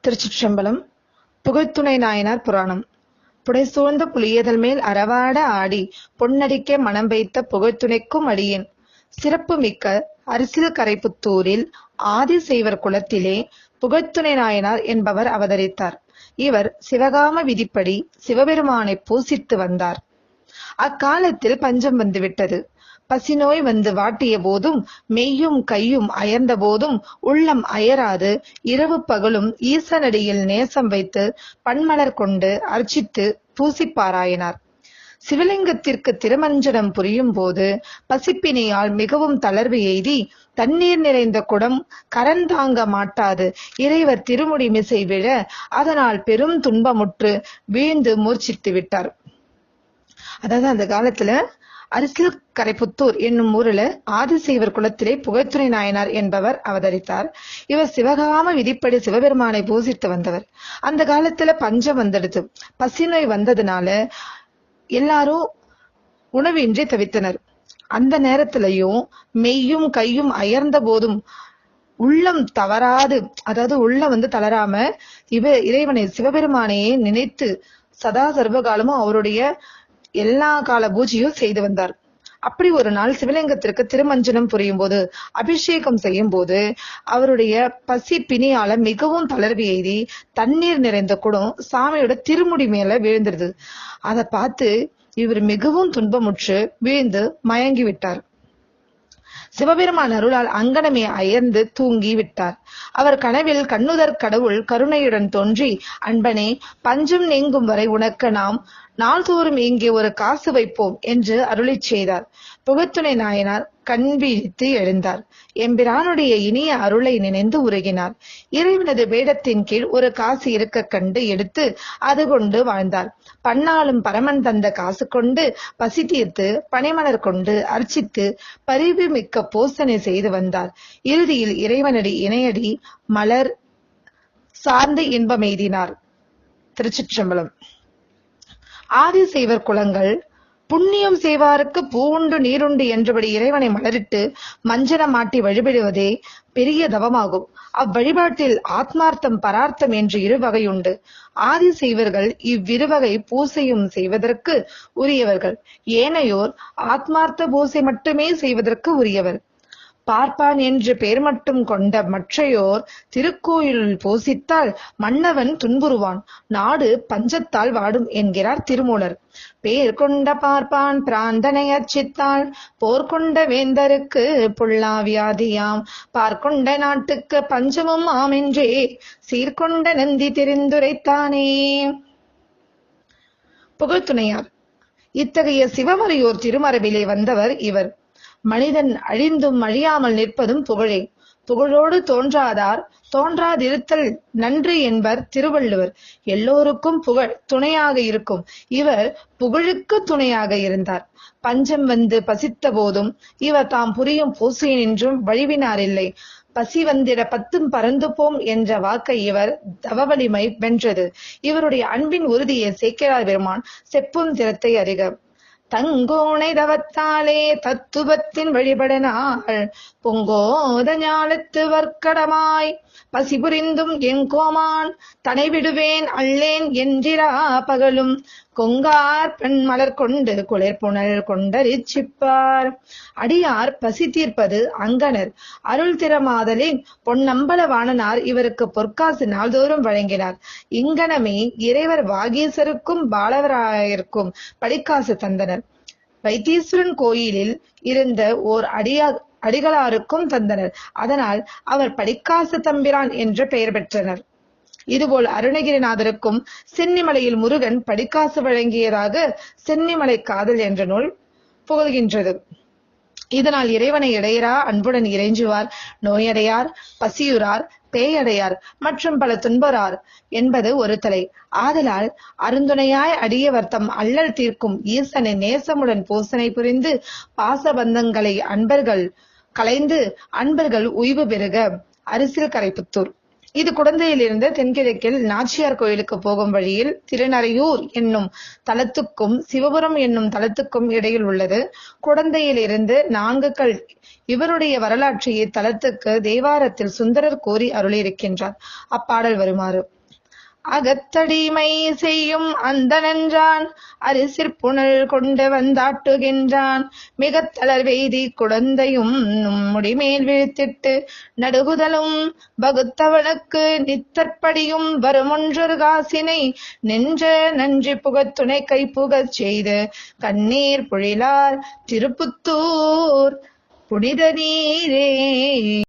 திருச்சிற்றம்பலம். புகழ்த்துணை நாயனார் புராணம். புடைசூழ்ந்த புலியதல் மேல் அறவாட ஆடி பொன்னடிக்க மனம் வைத்த புகழ்த்துணைக்கும் அடியேன். சிறப்பு மிக்க அரிசில் கரைப்புத்தூரில் ஆதிசைவர் குலத்திலே புகழ்த்துணை நாயனார் என்பவர் அவதரித்தார். இவர் சிவகாம விதிப்படி சிவபெருமானை பூசித்து வந்தார். அக்காலத்தில் பஞ்சம் வந்துவிட்டது. பசிநோய் வந்து வாட்டிய போதும், மெய்யும் கையும் அயர்ந்த போதும் உள்ளம் அயராது இரவு பகலும் ஈசனடியில் நேசம் வைத்து பன்மலர் கொண்டு அர்ச்சித்து பூசிப்பாராயினார். சிவலிங்கத்திற்கு திருமஞ்சனம் புரியும் போது பசிப்பினியால் மிகவும் தளர்வு எய்தி தண்ணீர் நிறைந்த குடம் கரந்தாங்க மாட்டாது இறைவர் திருமுடி மிசை விழ அதனால் பெரும் துன்பமுற்று வீழ்ந்து மூர்ச்சித்து விட்டார். அதாவது அந்த காலத்துல அரிசில் கரைப்புத்தூர் என்னும் ஊரில் ஆதிசைவர் குலத்திலே புகழ்த்துணை நாயனார் என்பவர் அவதரித்தார். இவர் சிவகாம விதிப்படி சிவபெருமானை பூசித்து வந்தவர். அந்த காலத்துல பஞ்சம் வந்துடுது. பசிநோய் வந்ததுனால எல்லாரும் உணவின்றி தவித்தனர். அந்த நேரத்திலையும் மெய்யும் கையும் அயர்ந்த போதும் உள்ளம் தவறாது, அதாவது உள்ளம் தளராம இறைவனை சிவபெருமானையே நினைத்து சதா சர்வகாலமும் அவருடைய எல்லா கால பூஜையும் செய்து வந்தார். அப்படி ஒரு நாள் சிவலிங்கத்திற்கு திருமஞ்சனம் புரியும் போது, அபிஷேகம் செய்யும் போது அவருடைய பசி பிணியால மிகவும் தளர்வு எய்தி தண்ணீர் நிறைந்த குடம் சாமியோட திருமுடி மேல விழுந்துருது. அதை பார்த்து இவர் மிகவும் துன்பமுற்று வீழ்ந்து மயங்கி விட்டார். சிவபெருமான் அருளால் அங்கனமே அயர்ந்து தூங்கி விட்டார். அவர் கனவில் கண்ணுதர் கடவுள் கருணையுடன் தோன்றி, அன்பனே, பஞ்சம் நீங்கும் வரை உனக்கு நாம் நாள்தோறும் இங்கே ஒரு காசு வைப்போம் என்று அருளிச் செய்தார். புகழ்த்துணை நாயனார் கண் விழித்து எழுந்தார். எம்பிரானுடைய இனிய அருளை நினைந்து உருகினார். இறைவனது வேடத்தின் கீழ் ஒரு காசு இருக்க கண்டு எடுத்து அது கொண்டு வாழ்ந்தார். பன்னாலும் பரமன் தந்த காசு கொண்டு பசி தீர்த்து பனைமலர் கொண்டு அர்ச்சித்து பரிவு மிக்க பூசனை செய்து வந்தார். இறுதியில் இறைவனடி இணையடி மலர் சார்ந்து இன்பமெய்தினார். திருச்சிற்றம்பலம். ஆதிசைவர் குலங்கள் புண்ணியம் செய்வாருக்கு பூவுண்டு நீருண்டு என்றபடி இறைவனை மலரிட்டு மஞ்சனம் மாட்டி வழிபடுவதே பெரிய தவமாகும். அவ்வழிபாட்டில் ஆத்மார்த்தம் பரார்த்தம் என்று இரு வகையுண்டு. ஆதிசைவர்கள் இவ்விருவகை பூசையும் செய்வதற்கு உரியவர்கள். ஏனையோர் ஆத்மார்த்த பூசை மட்டுமே செய்வதற்கு உரியவர். பார்ப்பான் என்று பெயர் மட்டும் கொண்ட மற்றையோர் திருக்கோயிலில் பூசித்தால் மன்னவன் துன்புறுவான், நாடு பஞ்சத்தால் வாடும் என்கிறார் திருமூலர். பேர் கொண்ட பார்ப்பான் பிராந்தனை அர்ச்சித்தால் போர்கொண்ட வேந்தருக்கு புல்லா வியாதியாம், பார்க்கொண்ட நாட்டுக்கு பஞ்சமும் ஆமென்றே சீர்கொண்ட நந்தி தெரிந்துரைத்தானே. புகழ்த்துணையார். இத்தகைய சிவமறையோர் திருமரபிலே வந்தவர் இவர். மனிதன் அழிந்தும் அழியாமல் நிற்பதும் புகழே. புகழோடு தோன்றாதார் தோன்றாதிருத்தல் நன்று என்பர் திருவள்ளுவர். எல்லோருக்கும் புகழ் துணையாக இருக்கும். இவர் புகழுக்கு துணையாக இருந்தார். பஞ்சம் வந்து பசித்த போதும் இவர் தாம் புரியும் பூசையினின்றும் வழிவினாரில்லை. பசி வந்திட பத்தும் பறந்து போம் என்ற வாக்கை இவர் தவ வலிமை வென்றது. இவருடைய அன்பின் உறுதியை சேக்கிழார் பெருமான் செப்பும் திறத்தை அறிக. தங்கோணை தவத்தாலே தத்துவத்தின் வழிபடனாள் பொங்கோத ஞாலத்து வர்க்கடமாய் பசி புரிந்தும் என் கோமான் தனை விடுவேன் அல்லேன் என்றிரா பகலும் கொங்கார் பெண் மலர் கொண்டு குளிர்புணல் கொண்டரிச்சிப்பார். அடியார் பசி தீர்ப்பது அங்கனர். அருள் திறமாதலின் பொன்னம்பலவாணனார் இவருக்கு பொற்காசு நாள்தோறும் வழங்கினார். இங்கனமே இறைவர் வாகீசருக்கும் பாலவராயருக்கும் படிக்காசு தந்தனர். வைத்தீஸ்வரன் கோயிலில் இருந்த ஓர் அடிகளாருக்கும் தந்தனர். அதனால் அவர் படிக்காசு தம்பிரான் என்று பெயர் பெற்றனர். இதுபோல் அருணகிரிநாதருக்கும் சென்னிமலையில் முருகன் படிக்காசு வழங்கியதாக சென்னிமலை காதல் என்ற நூல் புகழ்கின்றது. இதனால் இறைவனை இடையரா அன்புடன் இறைஞ்சுவார், நோயடையார், பசியுறார், பேயடையார் மற்றும் பல துன்பரார் என்பது ஒரு தலை. ஆதலால் அருந்துணையாய் அடியவர் தம் அல்லல் தீர்க்கும் ஈசனை நேசமுடன் பூசனை புரிந்து பாசபந்தங்களை அன்பர்கள் கலைந்து அன்பர்கள் உய்வு பெறுக. அரிசில் கரைப்புத்தூர். இது குடந்தையிலிருந்து தென்கிழக்கில் நாச்சியார் கோயிலுக்கு போகும் வழியில் திருநறையூர் என்னும் தலத்துக்கும் சிவபுரம் என்னும் தலத்துக்கும் இடையில் உள்ளது. குடந்தையிலிருந்து 4 கல். இவருடைய வரலாற்றை இத்தலத்துக்கு தேவாரத்தில் சுந்தரர் கூறி அருளியிருக்கின்றார். அப்பாடல் வருமாறு. அகத்தடிமை செய்யும் அந்தணன்றான் அரிசிற்புணல் கொண்டு வந்தாட்டுகின்றான். மிகத் தளர்வெய்தி குழந்தையும் முடிமேல் வீழ்த்திட்டு நடுகுதலும் வகுத்தவனுக்கு நித்தற்படியும் வருமொன்றொரு காசினை நின்ற நன்றி புகத்துணை கைப்புகச் செய்து கண்ணீர் பொழிலார் திருப்புத்தூர் புனித நீரே.